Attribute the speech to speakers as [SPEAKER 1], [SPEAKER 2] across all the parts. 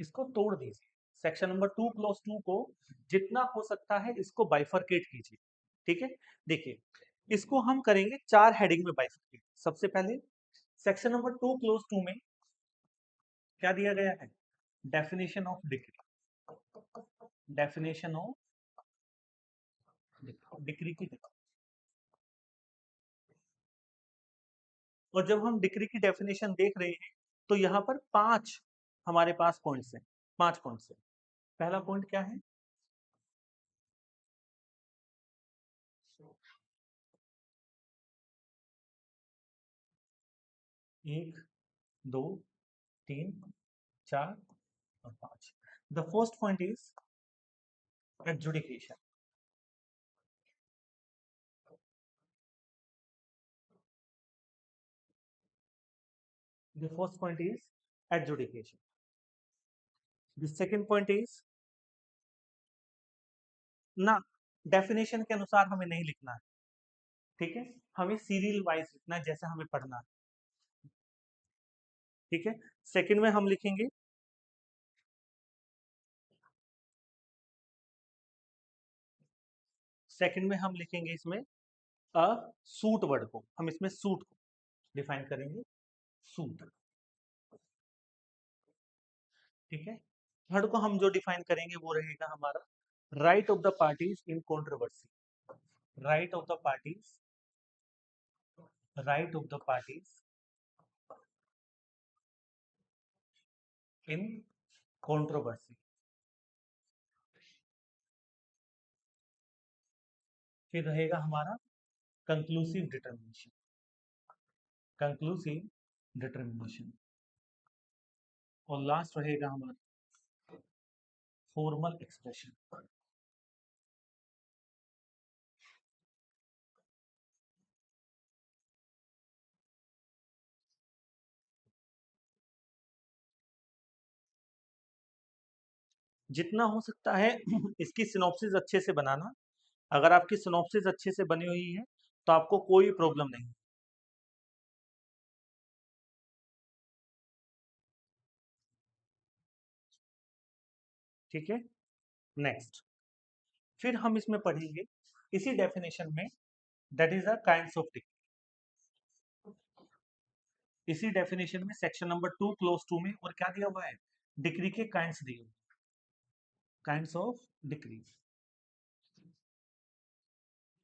[SPEAKER 1] इसको तोड़ दीजिए। सेक्शन नंबर 2 क्लॉज 2 को जितना हो सकता है इसको बाइफरकेट कीजिए। ठीक है, देखिए इसको हम करेंगे 4 हेडिंग में बाइफरकेट। सबसे पहले सेक्शन नंबर 2 क्लॉज 2 में क्या दिया गया है? Definition of decree. Definition of decree की। और जब हम डिक्री की डेफिनेशन देख रहे हैं तो यहाँ पर 5 हमारे पास पॉइंट्स हैं। 5 पॉइंट्स हैं। पहला पॉइंट क्या है? एक, दो, तीन, चार और 5। The first point is adjudication. The first point is adjudication. The second point is ना, डेफिनेशन के अनुसार हमें नहीं लिखना है। ठीक है, हमें सीरियल वाइज लिखना है जैसे हमें पढ़ना है। ठीक है, सेकंड में हम लिखेंगे इसमें अ सूट वर्ड को। हम इसमें सूट को डिफाइन करेंगे, सूट। ठीक है, थर्ड को हम जो डिफाइन करेंगे वो रहेगा हमारा right of the parties in controversy. Right of the parties, right of the parties in controversy. फिर रहेगा हमारा कंक्लूसिव डिटर्मिनेशन। Conclusive determination. और लास्ट रहेगा हमारा फॉर्मल एक्सप्रेशन। जितना हो सकता है इसकी सिनॉप्सिस अच्छे से बनाना। अगर आपकी सिनॉप्सिस अच्छे से बनी हुई है तो आपको कोई प्रॉब्लम नहीं। ठीक है, नेक्स्ट फिर हम इसमें पढ़ेंगे इसी डेफिनेशन में that is the kinds of degree. इसी डेफिनेशन में सेक्शन नंबर 2 क्लॉज 2 में और क्या दिया हुआ है? डिग्री के काइंड्स दिए हुए। Kinds of degree.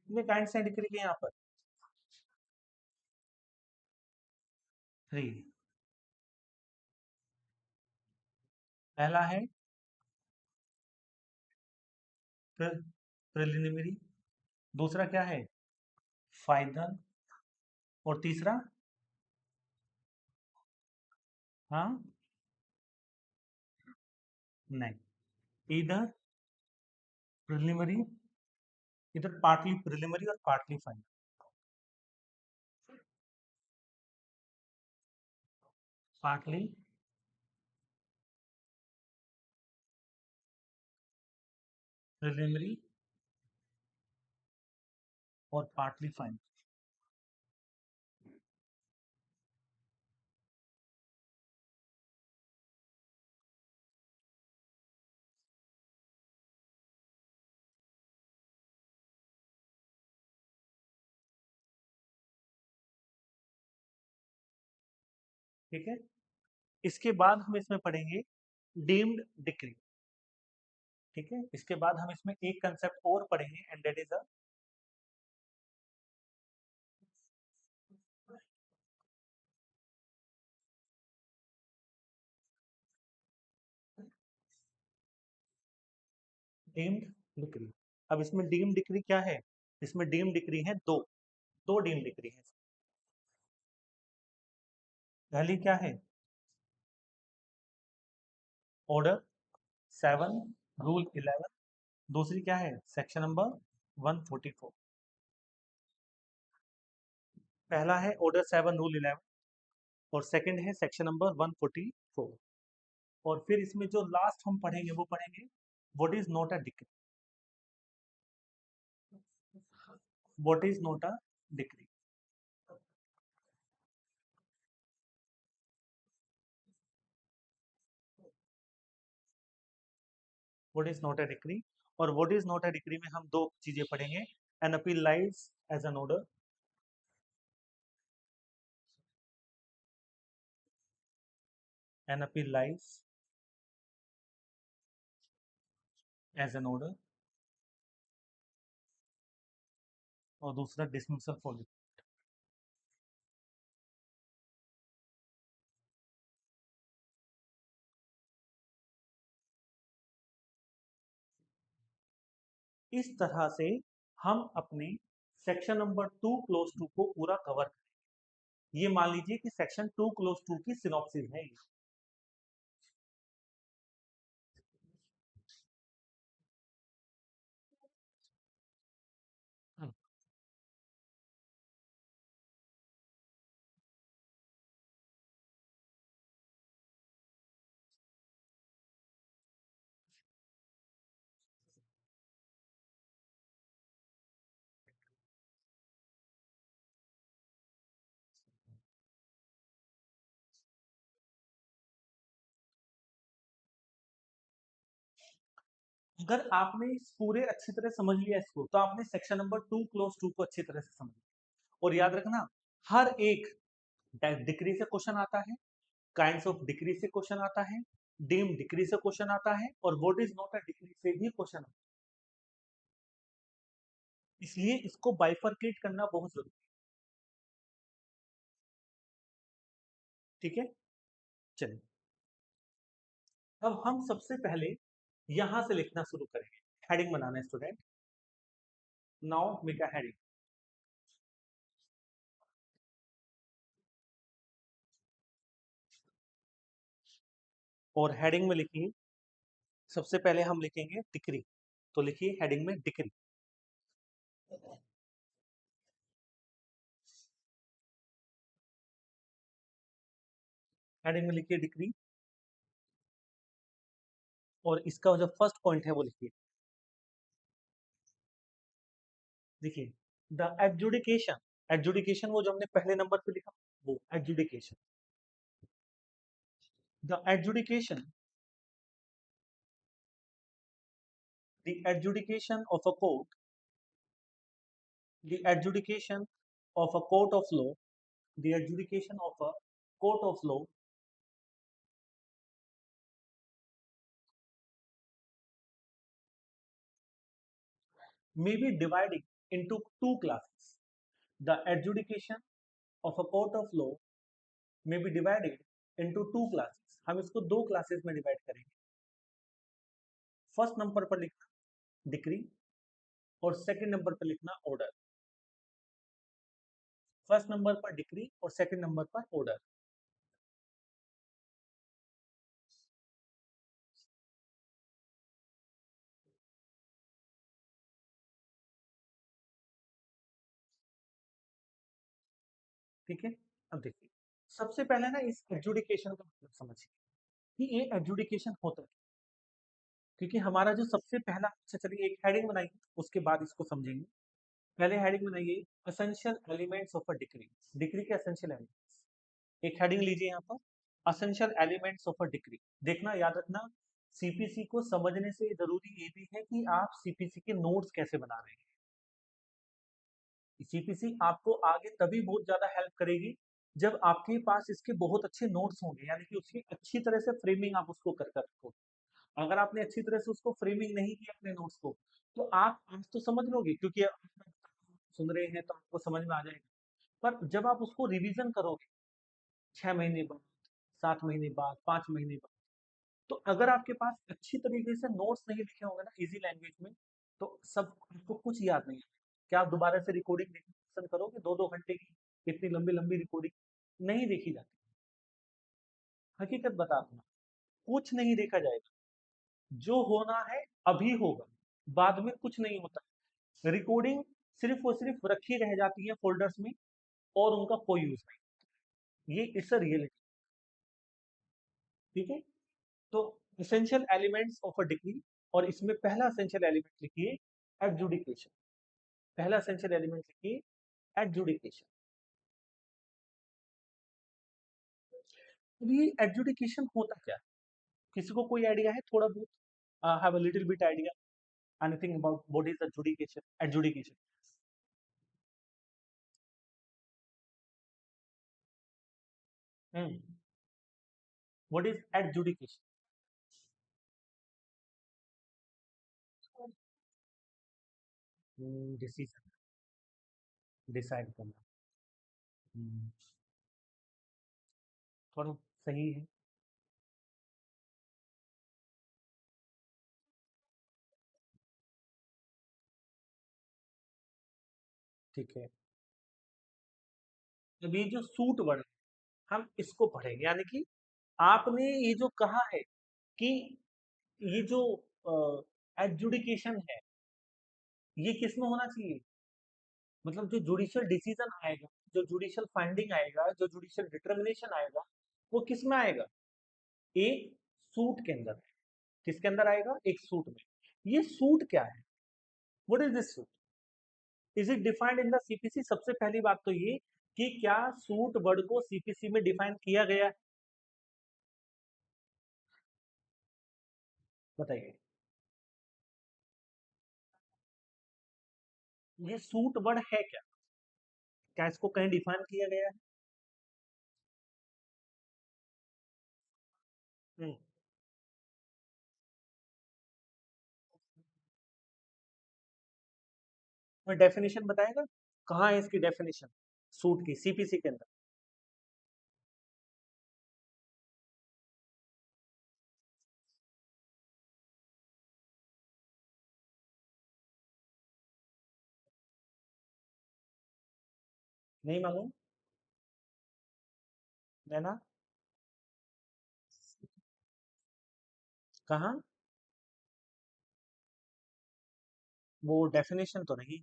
[SPEAKER 1] कितने काइंड्स हैं डिग्री के यहाँ पर? 3। पहला है प्रिलिमिनरी, दूसरा क्या है? फाइनल, और तीसरा? हाँ, नहीं, इधर प्रिलिमिनरी, इधर पार्टली प्रिलिमिनरी और पार्टली फाइनल। पार्टली प्रिलिमिनरी और पार्टली फाइनल। ठीक है, इसके बाद हम इसमें पढ़ेंगे डीम्ड डिक्री। ठीक है, इसके बाद हम इसमें एक कंसेप्ट और पढ़ेंगे and that is a deemed decree. अब इसमें डीम्ड डिक्री क्या है? इसमें डीम्ड डिक्री है दो। दो डीम्ड डिक्री है। पहली क्या है? Order 7 rule 11। दूसरी क्या है? Section number 144। पहला है ऑर्डर 7 रूल 11 और सेकंड है सेक्शन नंबर 144। और फिर इसमें जो लास्ट हम पढ़ेंगे वो पढ़ेंगे what is not a decree. What is not a decree. What is not a decree, और what is not a decree में हम दो चीजें पढ़ेंगे, an appeal lies as an order, an appeal lies as an order, और दूसरा dismissal for. इस तरह से हम अपने सेक्शन नंबर 2 क्लोज 2 को पूरा कवर करें। ये मान लीजिए कि सेक्शन 2 क्लोज 2 की सिनॉप्सिस है। अगर आपने इस पूरे अच्छी तरह समझ लिया इसको, तो आपने सेक्शन नंबर 2 क्लोज 2 को अच्छी तरह से समझ लिया। और याद रखना, हर एक डिग्री से क्वेश्चन आता है, काइंड्स ऑफ डिग्री से क्वेश्चन आता है, डीम डिग्री से क्वेश्चन आता है, और what is not a degree से भी क्वेश्चन आता है। इसलिए इसको बाइफरकेट करना बहुत जरूरी है। ठीक है, चलिए अब हम सबसे पहले यहां से लिखना शुरू करेंगे। हेडिंग बनाना है student. Now make a heading. और हेडिंग में लिखिए, सबसे पहले हम लिखेंगे डिग्री, तो लिखिए हेडिंग में डिग्री। हेडिंग में लिखिए डिग्री, और इसका जो फर्स्ट पॉइंट है वो लिखिए। देखिए, द एडजुडिकेशन, एडजुडिकेशन वो जो हमने पहले नंबर पे लिखा, वो adjudication. The adjudication, the adjudication of a court, the adjudication of a court of law, the adjudication of a court of law may be divided into two classes. The adjudication of a court of law may be divided into two classes. हम इसको दो classes में divide करेंगे। First number पर लिखना decree, और second number पर लिखना ऑर्डर। फर्स्ट नंबर पर डिक्री और सेकंड नंबर पर ऑर्डर। ठीक है, अब देखिए, सबसे पहले ना इस एडजुडिकेशन का मतलब समझिए कि ये एडजुडिकेशन होता है। क्योंकि हमारा जो सबसे पहला, अच्छा चलिए एक हेडिंग बनाइए, उसके बाद इसको समझेंगे। पहले हेडिंग बनाइए, essential elements of a decree. Decree के एसेंशियल एलिमेंट्स, एक हेडिंग लीजिए यहाँ पर, essential elements of a degree. देखना, याद रखना, सीपीसी को समझने से जरूरी ये भी है कि आप सीपीसी के नोट्स कैसे बना रहे हैं। सीपीसी आपको आगे तभी बहुत ज्यादा हेल्प करेगी जब आपके पास इसके बहुत अच्छे नोट्स होंगे, यानी कि उसकी अच्छी तरह से फ्रेमिंग आप उसको कर कर रखो। अगर आपने अच्छी तरह से उसको फ्रेमिंग नहीं किया अपने नोट्स को, तो आप आज तो समझ लोगे क्योंकि आप सुन रहे हैं तो आपको समझ में आ जाएगा, पर जब आप उसको रिवीजन करोगे 6 महीने बाद, 7 महीने बाद, 5 महीने बाद, तो अगर आपके पास अच्छी तरीके से नोट्स नहीं लिखे होंगे ना इजी लैंग्वेज में, तो सब आपको कुछ याद नहीं है। क्या आप दोबारा से रिकॉर्डिंग देखना पसंद करोगे? 2-2 घंटे की इतनी लंबी लंबी रिकॉर्डिंग नहीं देखी जाती। हकीकत बता दूंगा, कुछ नहीं देखा जाएगा। जो होना है अभी होगा, बाद में कुछ नहीं होता। रिकॉर्डिंग सिर्फ और सिर्फ रखी रह जाती है फोल्डर्स में, और उनका कोई यूज नहीं। ये इट्स अ रियलिटी। ठीक है, तो essential elements of a degree, और इसमें पहला एसेंशियल एलिमेंट लिखिए एडजुडिकेशन। पहला एसेंशियल एलिमेंट लिखिए एडजुडिकेशन। अब ये एडजुडिकेशन होता क्या है? किसी को कोई आइडिया है थोड़ा बहुत? have a little bit idea? Anything about what is adjudication? Adjudication. Hmm. What is adjudication? Decision, decide करना। हम्म, थोड़ा सही है। ठीक है। अब ये जो सूट वर्ड है, हम इसको पढ़ेंगे, यानी कि आपने ये जो कहा है कि ये जो एडजुडिकेशन है, ये किस में होना चाहिए? मतलब जो जुडिशियल डिसीजन आएगा, जो जुडिशियल फाइंडिंग आएगा, जो जुडिशियल डिटर्मिनेशन आएगा, वो किस में आएगा? एक सूट के अंदर। किसके अंदर आएगा? एक सूट में। ये सूट क्या है? What is this suit? Is it defined in the CPC? सबसे पहली बात तो ये कि क्या सूट वर्ड को सीपीसी में डिफाइन किया गया है? बताइए। ये सूट वर्ड है क्या? क्या इसको कहीं डिफाइन किया गया है? हम्म। कोई डेफिनेशन बताएगा? कहाँ है इसकी डेफिनेशन सूट की सीपीसी के अंदर? नहीं मालूम? है ना? कहाँ? वो डेफिनेशन तो नहीं।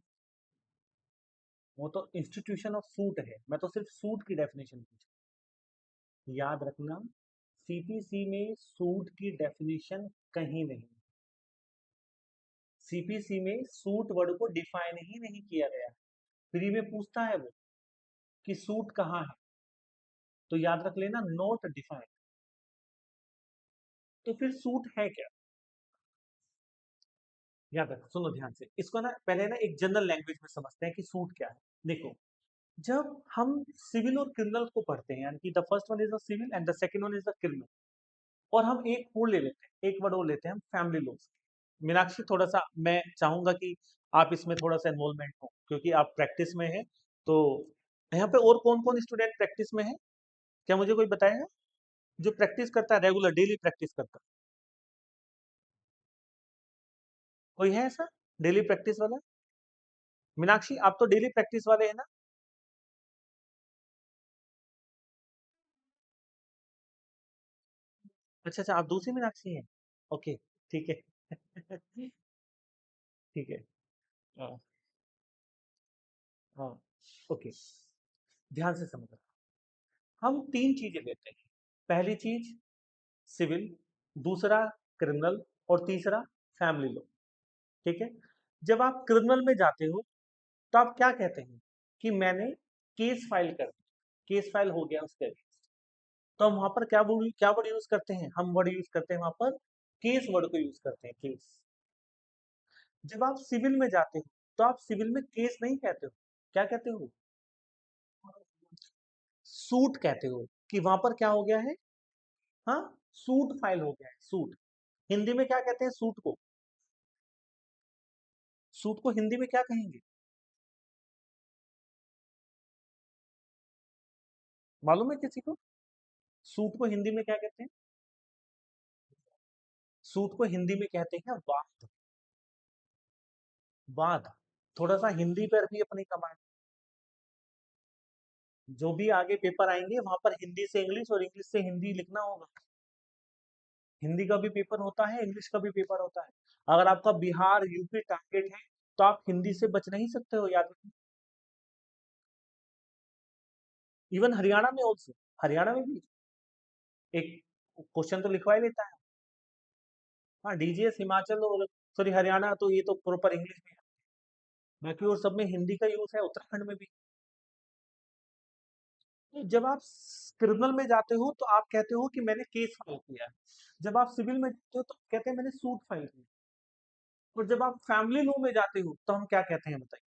[SPEAKER 1] वो तो इंस्टीट्यूशन ऑफ सूट है, मैं तो सिर्फ सूट की डेफिनेशन पूछा। याद रखना, सीपीसी में सूट की डेफिनेशन कहीं नहीं। सीपीसी में सूट वर्ड को डिफाइन ही नहीं किया गया। प्री में पूछता है वो कि सूट कहाँ है, तो याद रख लेना नोट डिफाइन। तो फिर सूट है क्या? याद रख, सुनो ध्यान से इसको ना, पहले ना एक जनरल लैंग्वेज में समझते हैं कि सूट क्या है। देखो, जब हम सिविल और क्रिमिनल को पढ़ते हैं, यानी कि the first one is the civil and the second one is the criminal, और हम एक वर्ड ले लेते हैं, एक वर्ड और लेते हैं हम फैमिली लॉस। मीनाक्षी, थोड़ा सा मैं चाहूंगा कि आप इसमें थोड़ा सा इन्वॉल्वमेंट हो, क्योंकि आप प्रैक्टिस में है। तो यहाँ पे और कौन कौन स्टूडेंट प्रैक्टिस में है? क्या मुझे कोई बताएगा जो प्रैक्टिस करता है, रेगुलर डेली प्रैक्टिस करता है? कोई है ऐसा डेली प्रैक्टिस वाला? मीनाक्षी, आप तो डेली प्रैक्टिस वाले हैं ना? अच्छा अच्छा, आप दूसरी मीनाक्षी हैं। ओके, ठीक है। ठीक है। हाँ। हाँ। ओके, ध्यान से समझो। हम तीन चीजें लेते हैं। पहली चीज सिविल, दूसरा क्रिमिनल, और तीसरा फैमिली लॉ। ठीक है। जब आप क्रिमिनल में जाते हो तो आप क्या कहते हैं कि मैंने केस फाइल कर दिया, केस फाइल हो गया उसके अगेंस्ट। तो हम वहां पर क्या वर्ड यूज करते हैं? हम वर्ड यूज करते हैं वहां पर केस वर्ड को यूज करते हैं, केस। जब आप सिविल में जाते हो तो आप सिविल में केस नहीं कहते हो, क्या कहते हो? सूट कहते हो। कि वहां पर क्या हो गया है? हाँ, सूट फाइल हो गया है, सूट। हिंदी में क्या कहते हैं सूट को? सूट को हिंदी में क्या कहेंगे? मालूम है किसी को? सूट को हिंदी में क्या कहते हैं? सूट को हिंदी में कहते हैं वाद। वाद। थोड़ा सा हिंदी पर भी अपनी कमांड। जो भी आगे पेपर आएंगे वहां पर हिंदी से इंग्लिश और इंग्लिश से हिंदी लिखना होगा। हिंदी का भी पेपर होता है, इंग्लिश का भी पेपर होता है। अगर आपका बिहार यूपी टारगेट है तो आप हिंदी से बच नहीं सकते हो, याद रखना। इवन हरियाणा में ऑल्सो, हरियाणा में भी एक क्वेश्चन तो लिखवा ही लेता है। हाँ, डीजीएस हिमाचल और सॉरी हरियाणा तो ये तो प्रॉपर इंग्लिश में है। बाकी और सब में हिंदी का यूज है, उत्तराखंड में भी। तो जब आप क्रिमिनल में जाते हो तो आप कहते हो कि मैंने केस फाइल किया है। जब आप सिविल में जाते हो तो कहते हैं मैंने सूट फाइल किया। और जब आप फैमिली लॉ में जाते हो तो हम क्या कहते हैं बताइए?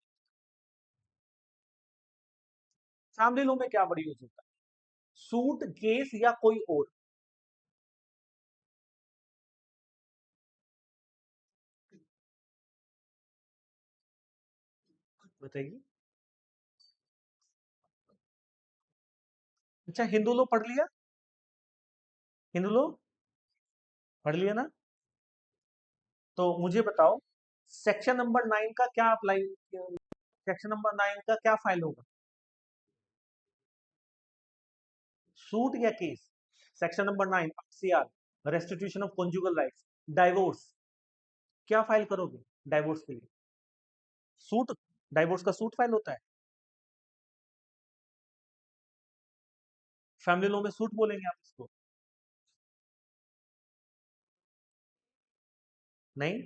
[SPEAKER 1] फैमिली लॉ में क्या वर्ड यूज होता है? सूट, केस या कोई और? बताइए। अच्छा, हिंदू लॉ पढ़ लिया? हिंदू लॉ पढ़ लिया ना? तो मुझे बताओ, सेक्शन नंबर 9 का क्या अप्लाई, सेक्शन नंबर 9 का क्या फाइल होगा? सूट या case? Section number 9 RCR, restitution of conjugal rights, divorce, क्या फाइल करोगे डाइवोर्स के लिए? सूट। डाइवोर्स का सूट फाइल होता है। फैमिली लॉ में सूट बोलेंगे आप इसको? नहीं,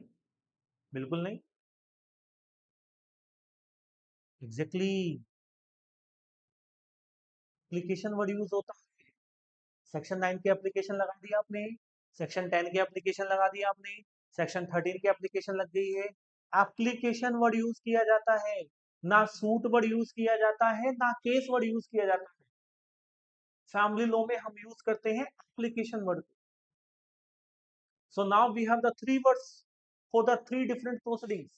[SPEAKER 1] बिल्कुल नहीं। Exactly exactly, application word use होता है। सेक्शन 9 की एप्लीकेशन लगा दी आपने, सेक्शन 10 की एप्लीकेशन लगा दी आपने, सेक्शन 13 की एप्लीकेशन लग गई है। एप्लीकेशन वर्ड यूज किया जाता है, ना सूट वर्ड यूज किया जाता है, ना केस वर्ड यूज किया जाता है। फैमिली लॉ में हम यूज करते हैं application word. So now we have the three words for the three different proceedings.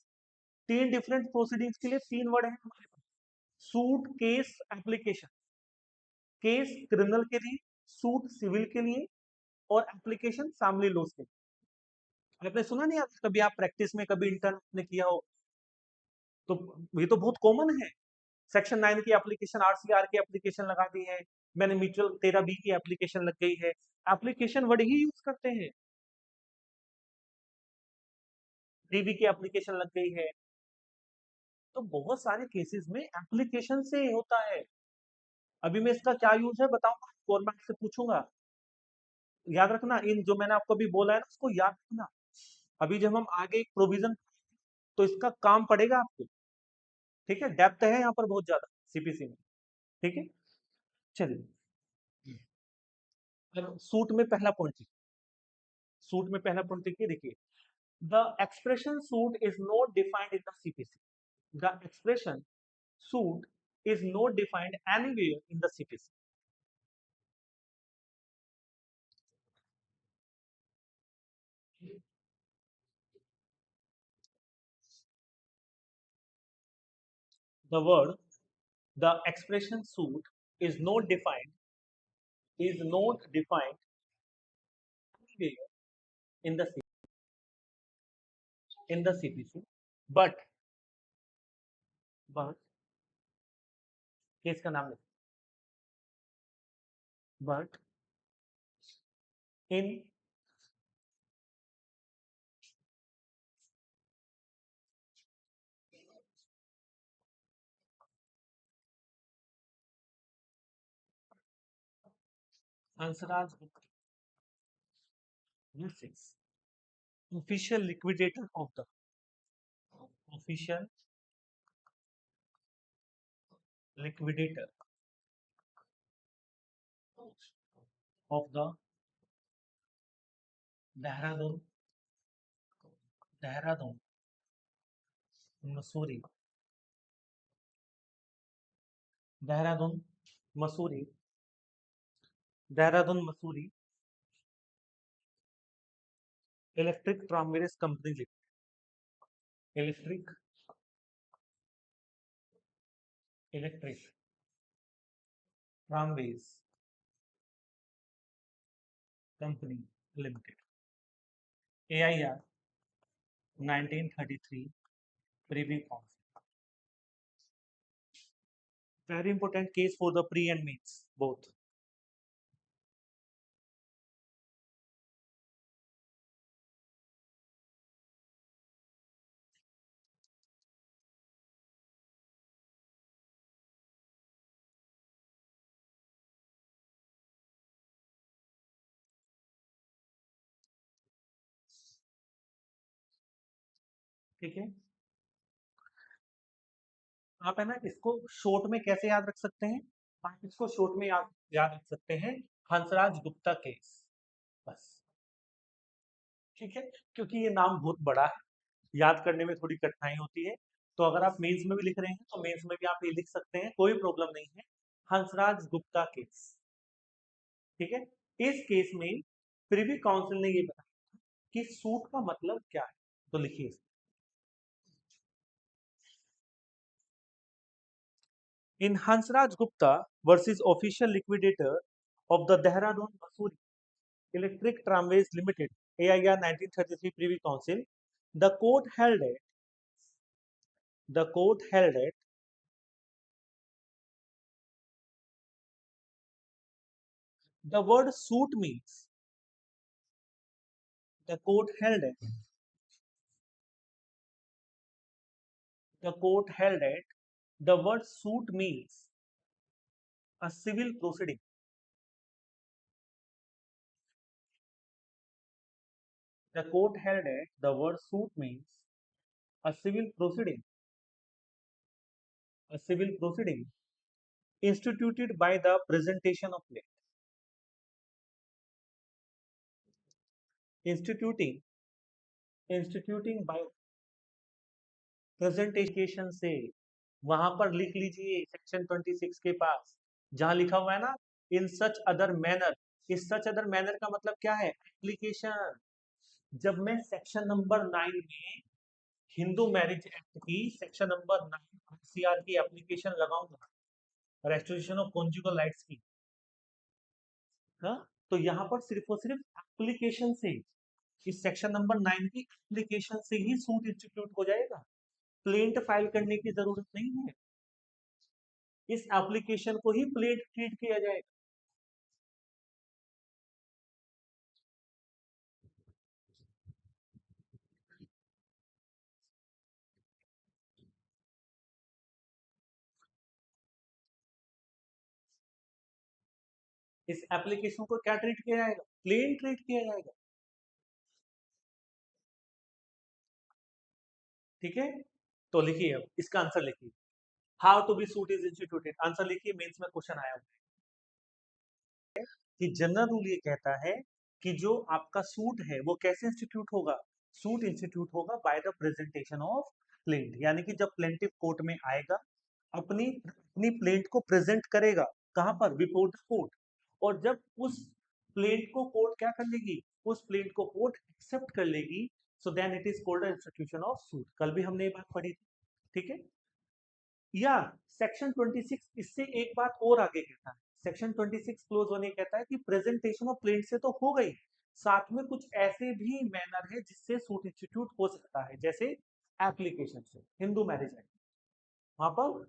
[SPEAKER 1] तीन डिफरेंट प्रोसीडिंग्स के लिए तीन वर्ड है हमारे पास। Suit, case, application. Case criminal के लिए, सूट सिविल के लिए, और एप्लीकेशन फैमिली लॉस के लिए। आपने सुना नहीं? आप कभी आप प्रैक्टिस में कभी इंटर्न ने किया हो तो ये तो बहुत कॉमन है। सेक्शन 9 की एप्लीकेशन, आरसीआर की एप्लीकेशन लगा दी है, मैंने म्यूचुअल 13B की एप्लीकेशन लग गई है। एप्लीकेशन वर्ड ही यूज करते हैं। डीबी की एप्लीकेशन लग गई है। तो बहुत सारे केसेस में एप्लीकेशन से होता है। अभी मैं इसका क्या यूज है बताऊंगा, गवर्नमेंट से पूछूंगा। याद रखना, इन जो मैंने आपको अभी बोला है ना उसको याद रखना। अभी जब हम आगे एक प्रोविजन, तो इसका काम पड़ेगा आपको। ठीक है, डेप्थ है यहाँ पर बहुत ज्यादा सीपीसी में। ठीक है, चलिए। अब सूट में पहला पॉइंट देखिए। सूट में पहला पॉइंट देखिए, the expression suit is not defined in the CPC. The expression suit is not defined anywhere in the CPC. The word, the expression suit is not defined anywhere in the CPC, but case का नाम लिखो, but in Hansraj book, six, official liquidator of the official liquidator of the Dehradun, Dehradun, Missouri, Dehradun, Missouri, Dehradun, Missouri, electric tramways company लिखी, electric electric tramways company limited, AIR 1933 privy council. Very important case for the pre and mains both. ठीक है, आप है ना इसको short में कैसे याद रख सकते हैं? आप इसको शॉर्ट में याद याद रख सकते हैं, हंसराज गुप्ता केस, बस। ठीक है, क्योंकि ये नाम बहुत बड़ा है, याद करने में थोड़ी कठिनाई होती है। तो अगर आप मेंस में भी लिख रहे हैं तो मेंस में भी आप ये लिख सकते हैं, कोई प्रॉब्लम नहीं है। हंसराज गुप्ता केस, ठीक है। इस केस में प्रिवी काउंसिल ने ये बताया कि सूट का मतलब क्या है, तो लिखिए, in Hansraj Gupta versus official liquidator of the Dehradun Mussoorie electric tramways limited AIR 1933 privy council, the court held it the court held it the word suit means the court held it the court held it the word suit means a civil proceeding. The court held it the word suit means a civil proceeding, a civil proceeding instituted by the presentation of plaint, instituting instituting by presentation से। वहां पर लिख लीजिए section 26 के पास, जहां लिखा हुआ है ना, इन सच अदर मैनर। इस सच अदर मैनर का मतलब क्या है, एप्लीकेशन। जब मैं सेक्शन नंबर 9 में हिंदू मैरिज एक्ट की सेक्शन नंबर 9 ICR की एप्लीकेशन लगाऊंगा, रेस्टोरेशन ऑफ कॉन्जुगल राइट्स की, हाँ, तो यहाँ पर सिर्फ और सिर्फ एप्लीकेशन से, इस सेक्शन नंबर 9 की एप्लीकेशन से ही सूट इंस्टीट्यूट हो जाएगा। प्लेंट फाइल करने की जरूरत नहीं है, इस एप्लीकेशन को ही प्लेट ट्रीट किया जाएगा। इस एप्लीकेशन को क्या ट्रीट किया जाएगा, प्लेन ट्रीट किया जाएगा। ठीक है, तो लिखिए, अब इसका आंसर लिखिए, how to be suit is instituted. Answer लिखिए, मेंस में क्वेश्चन आया हुआ है कि जनरल रूल ये कहता है कि जो आपका सूट है वो कैसे इंस्टीट्यूट होगा, सूट इंस्टीट्यूट होगा by the presentation of plaint, यानी कि जब प्लेंटिव कोर्ट में आएगा, अपनी अपनी प्लेंट को प्रेजेंट करेगा, कहां पर, बिफोर द कोर्ट। और जब उस प्लेंट को कोर्ट क्या कर लेगी, उस प्लेंट को कोर्ट एक्सेप्ट कर लेगी, so then it is called institution of suit. कल भी हमने ये बात पढ़ी थी, ठीक है। या सेक्शन 26 इससे एक बात और आगे कहता है, सेक्शन 26 क्लोज वन ये कहता है कि प्रेजेंटेशन ऑफ प्लेंट से तो हो गई, साथ में कुछ ऐसे भी मैनर है जिससे सूट इंस्टीट्यूट हो सकता है, जैसे एप्लीकेशन से, हिंदू मैरिज एक्ट, वहां पर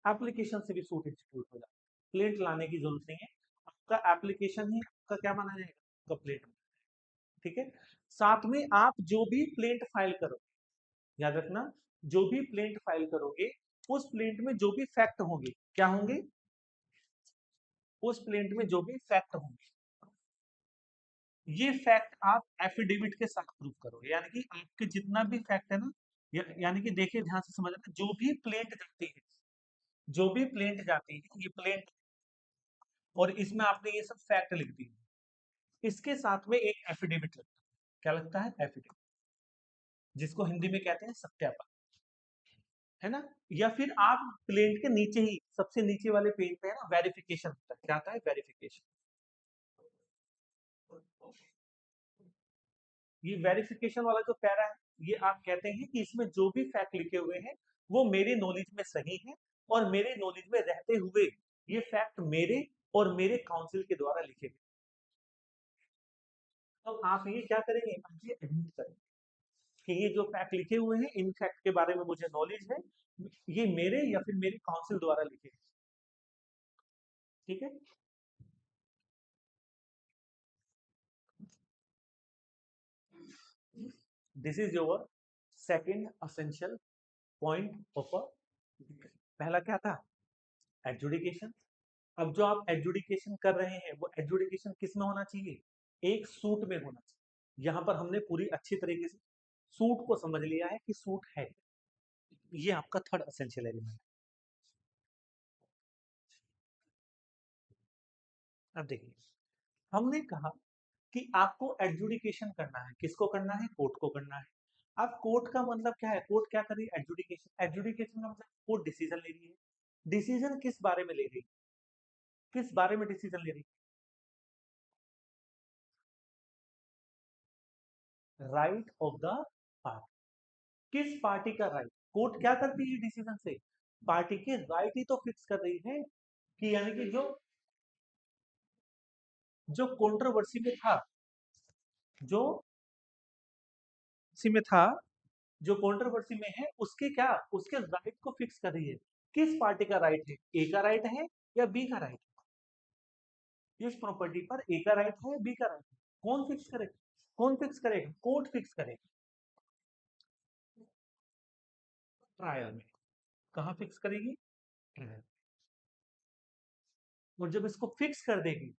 [SPEAKER 1] एप्लीकेशन से भी सूट इंस्टीट्यूट हो जाता है, प्लेंट लाने की जरूरत नहीं है, आपका एप्लीकेशन ही आपका क्या माना जाएगा, आपका प्लेंट। ठीक है, साथ में आप जो भी प्लेंट फाइल करो, याद रखना, जो भी प्लेंट फाइल करोगे उस प्लेंट में जो भी फैक्ट होंगे, क्या होंगे, उस प्लेंट में जो भी फैक्ट होंगे, ये फैक्ट आप एफिडेविट के साथ प्रूव करोगे, यानी कि आपके जितना भी फैक्ट है ना, यानी कि देखिए ध्यान से समझना, जो भी प्लेंट जाती है, जो भी प्लेंट जाती है, ये प्लेंट, और इसमें आपने ये सब फैक्ट लिख दी, इसके साथ में एक एफिडेविट लगता है, क्या लगता है, एफिडेविट, जिसको हिंदी में कहते हैं सत्यापन, है ना। या फिर आप प्लेंट के नीचे ही, सबसे नीचे वाले पेज पे है ना, वेरिफिकेशन होता है, क्या आता है, वेरिफिकेशन। ये वेरिफिकेशन वाला जो पैरा है, ये आप कहते हैं कि इसमें जो भी फैक्ट लिखे हुए हैं वो मेरे नॉलेज में सही है, और मेरे नॉलेज में रहते हुए ये फैक्ट मेरे और मेरे काउंसिल के द्वारा लिखे गए। तो आप ये क्या करेंगे, आप ये एडमिट करेंगे कि ये जो फैक्ट लिखे हुए हैं, इन फैक्ट के बारे में मुझे नॉलेज है, ये मेरे या फिर मेरे काउंसिल द्वारा लिखे गए। ठीक है, this is your second essential point of a, पहला क्या था, एडजुडिकेशन। अब जो आप एडजुडिकेशन कर रहे हैं वो एडजुडिकेशन किस में होना चाहिए, एक सूट में होना चाहिए। यहां पर हमने पूरी अच्छी तरीके से सूट को समझ लिया है कि सूट है, ये आपका थर्ड असेंशियल एलिमेंट। अब देखिए, हमने कहा कि आपको एडजुडिकेशन करना है, किसको करना है, कोर्ट को करना है। अब कोर्ट का मतलब क्या है, कोर्ट क्या कर रही है, एडजुडिकेशन। एडजुडिकेशन का मतलब कोर्ट डिसीजन ले रही है। डिसीजन किस बारे में ले रही है, किस बारे में डिसीजन ले रही है, राइट ऑफ द पार्टी। किस पार्टी का राइट, कोर्ट क्या करती है डिसीजन से, पार्टी के राइट ही तो फिक्स कर रही है कि यानी कि जो जो कंट्रोवर्सी में था, जो में था, जो कंट्रोवर्सी में है, उसके क्या, उसके राइट को फिक्स कर रही है। किस पार्टी का राइट है, ए का राइट है या बी का राइट है, इस प्रॉपर्टी पर ए का राइट है, बी का राइट है, कौन फिक्स करेगा, कौन फिक्स करेगा, कोर्ट फिक्स करेगा। ट्रायल में, कहाँ फिक्स करेगी, ट्रायल। और जब इसको फिक्स कर देगी,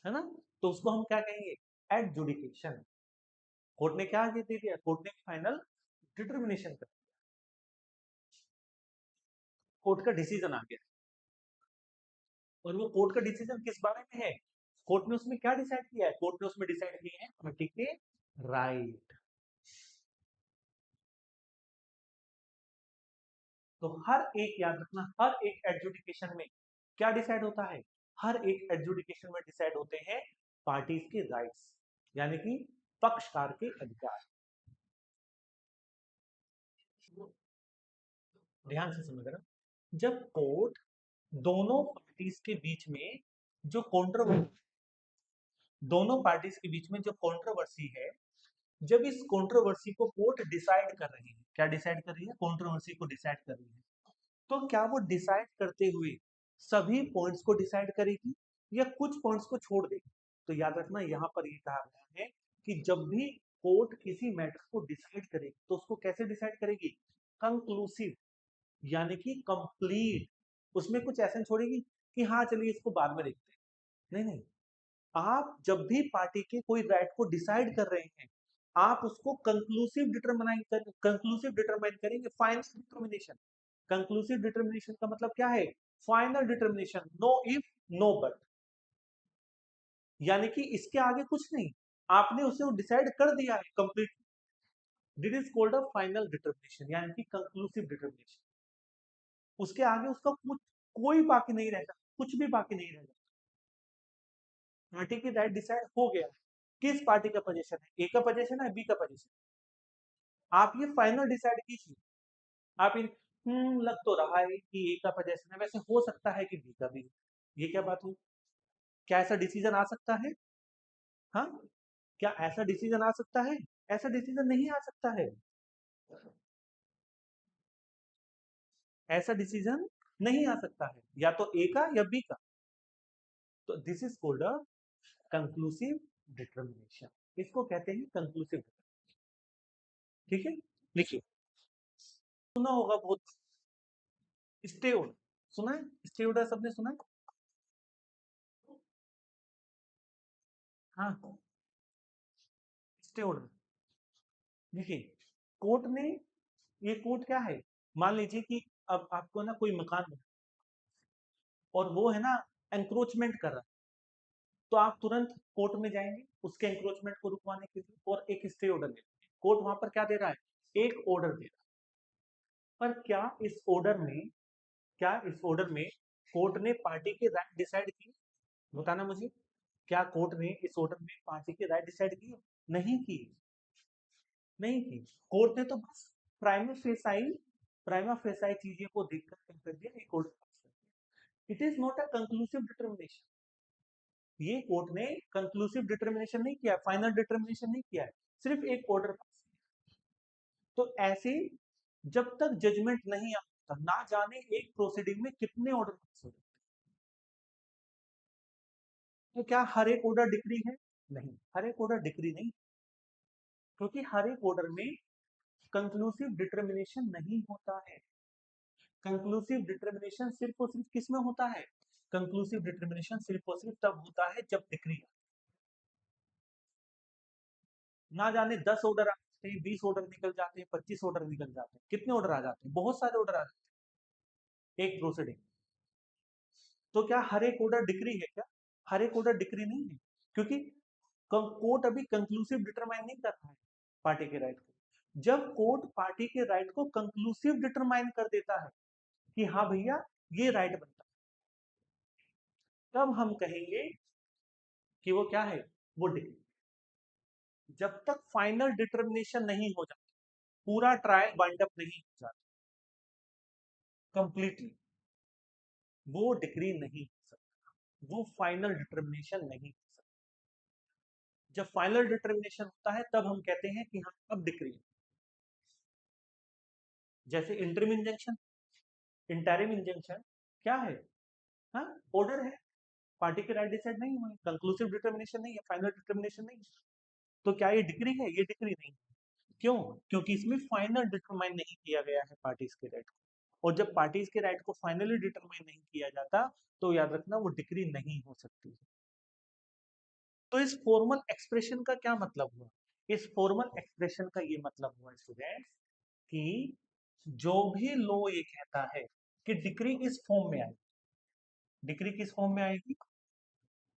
[SPEAKER 1] है ना, तो उसको हम क्या कहेंगे, एडजुडिकेशन। कोर्ट ने क्या दे दिया, कोर्ट ने फाइनल डिटर्मिनेशन कर, कोर्ट का डिसीजन आ गया। और वो कोर्ट का डिसीजन किस बारे में है, कोर्ट ने उसमें क्या डिसाइड किया है, कोर्ट ने उसमें डिसाइड किए हैं पार्टी के राइट। तो हर एक, याद रखना, हर एक एडजुडिकेशन में क्या डिसाइड होता है, हर एक एडजुडिकेशन में डिसाइड होते हैं पार्टीज के राइट्स, यानी कि पक्षकार के अधिकार। ध्यान से समझ रहा, जब कोर्ट दोनों पार्टीज के बीच में जो कॉन्ट्रोवर्सी, दोनों पार्टीज के बीच में जो कॉन्ट्रोवर्सी है, जब इस कंट्रोवर्सी को कोर्ट डिसाइड कर रही है, क्या डिसाइड कर रही है, कंट्रोवर्सी को डिसाइड कर रही है, तो क्या वो डिसाइड करते हुए सभी पॉइंट्स को डिसाइड करेगी या कुछ पॉइंट्स को छोड़ देगी। तो याद रखना, यहाँ पर ये कहा गया है कि जब भी कोर्ट किसी मैटर को डिसाइड करेगी तो उसको कैसे डिसाइड करेगी, कंक्लूसिव, यानी कि कंप्लीट। उसमें कुछ ऐसा नहीं छोड़ेगी कि हाँ चलिए इसको बाद में देखते हैं, नहीं नहीं। आप जब भी पार्टी के कोई राइट को डिसाइड कर रहे हैं, आप उसको कंक्लूसिव डिटरमाइन करेंगे, फाइनल डिटर्मिनेशन। कंक्लूसिव डिटर्मिनेशन का मतलब क्या है, final determination, no if no but, यानी कि इसके आगे कुछ नहीं, आपने उसे डिसाइड कर दिया है complete. This is called a final determination, यानी कि कंक्लूसिव डिटर्मिनेशन। उसके आगे उसका कुछ, कोई बाकी नहीं रहता, कुछ भी बाकी नहीं रहता। पार्टी की राइट डिसाइड हो गया, किस पार्टी का पोजीशन है, ए का पोजीशन है, बी का पोजीशन, आप ये फाइनल डिसाइड कीजिए। आप इन लग तो रहा है कि ए का पोजीशन है, वैसे हो सकता है कि बी का भी, ये क्या बात हुई, क्या ऐसा डिसीजन आ सकता है, हाँ, क्या ऐसा डिसीजन आ सकता है, ऐसा डिसीजन नहीं आ सकता है, ऐसा डिसीजन नहीं आ सकता है, या तो ए का या बी का। तो this is called a conclusive determination, इसको कहते हैं कंक्लूसिव। ठीक है, लिखिए, सुना होगा बहुत, स्टे ऑर्डर, सुना है, स्टे ऑर्डर सबने सुना है, हाँ, स्टे ऑर्डर। देखिए, कोर्ट ने, ये कोर्ट क्या है, मान लीजिए कि अब आपको ना कोई मकान बना और वो है ना एंक्रोचमेंट कर रहा है, तो आप तुरंत कोर्ट में जाएंगे उसके एंक्रोचमेंट को रुकवाने के लिए और एक स्टे ऑर्डर लेंगे। कोर्ट वहां पर क्या दे रहा है, एक ऑर्डर दे रहा है। पर क्या इस ऑर्डर में, क्या इस ऑर्डर में कोर्ट ने पार्टी के राइट डिसाइड किए, बताना मुझे, क्या कोर्ट ने इस ऑर्डर में पार्टी के राइट डिसाइड किए, नहीं की, नहीं की। कोर्ट ने तो बस प्राइमा फेसाई चीजें को देखकर क्या कर दिया, एक ऑर्डर पास कर दिया। It is not a conclusive determination, ये कोर्ट ने कंक्लूसिव डिटर्मिनेशन नहीं किया, फाइनल डिटर्मिनेशन नहीं किया है, सिर्फ एक ऑर्डर पास किया। तो ऐसे जब तक जजमेंट नहीं आता, ना जाने एक प्रोसीडिंग में कितने ऑर्डर पास हो जाते हैं। तो क्या हर एक ऑर्डर डिक्री है, नहीं, हर एक ऑर्डर डिक्री नहीं, क्योंकि हर एक ऑर्डर में कंक्लूसिव डिटर्मिनेशन नहीं होता है। कंक्लूसिव डिटर्मिनेशन सिर्फ और सिर्फ किस में होता है, कंक्लूसिव डिटर्मिनेशन सिर्फ और सिर्फ तब होता है जब डिक्री, ना जाने 10 ऑर्डर आ जाते हैं, 20 ऑर्डर निकल जाते हैं, 25 ऑर्डर निकल जाते हैं, कितने ऑर्डर आ जाते हैं, बहुत सारे ऑर्डर आ जाते हैं एक प्रोसीडिंग। तो क्या हर एक ऑर्डर डिक्री है क्या, हर एक ऑर्डर डिक्री नहीं है, क्योंकि कोर्ट अभी कंक्लूसिव डिटरमाइन नहीं कर रहा है पार्टी के राइट को। जब कोर्ट पार्टी के राइट को कंक्लूसिव डिटरमाइन कर देता है कि हाँ भैया ये राइट बनता है, तब हम कहेंगे कि वो क्या है, वो डिक्री। जब तक फाइनल डिटर्मिनेशन नहीं हो जाता, पूरा ट्रायल वाइंड अप नहीं हो जाता कंप्लीटली, वो डिक्री नहीं हो सकता, वो फाइनल डिटर्मिनेशन नहीं हो सकता। जब फाइनल डिटर्मिनेशन होता है तब हम कहते हैं कि हाँ अब डिक्री। जैसे इंटरिम इंजंक्शन, इंटरिम इंजंक्शन क्या है, हाँ ऑर्डर है, पार्टी के राइट डिसाइड नहीं हुए, कंक्लूसिव डिटर्मिनेशन नहीं है, फाइनल डिटर्मिनेशन नहीं है, तो क्या ये डिक्री है, ये डिक्री नहीं है। क्यों? क्योंकि इसमें फाइनल डिटरमाइन नहीं किया गया है पार्टीज के राइट को, और जब पार्टीज के राइट को फाइनली डिटरमाइन नहीं किया जाता तो याद रखना वो डिक्री नहीं हो सकती है। तो इस फॉर्मल एक्सप्रेशन का क्या मतलब हुआ? इस फॉर्मल एक्सप्रेशन का ये मतलब हुआ स्टूडेंट्स कि जो भी लॉ ये कहता है कि डिक्री इस फॉर्म में आएगी, डिक्री किस फॉर्म में आएगी,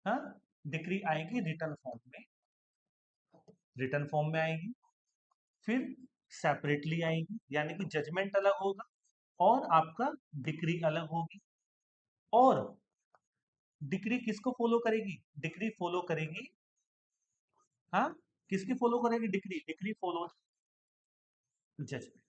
[SPEAKER 1] हाँ डिक्री आएगी रिटर्न फॉर्म में, रिटर्न फॉर्म में आएगी, फिर सेपरेटली आएगी, यानी कि जजमेंट अलग होगा और आपका डिक्री अलग होगी। और डिक्री किसको फॉलो करेगी, डिक्री फॉलो करेगी, हाँ किसकी फॉलो करेगी डिक्री, डिक्री फॉलो जजमेंट।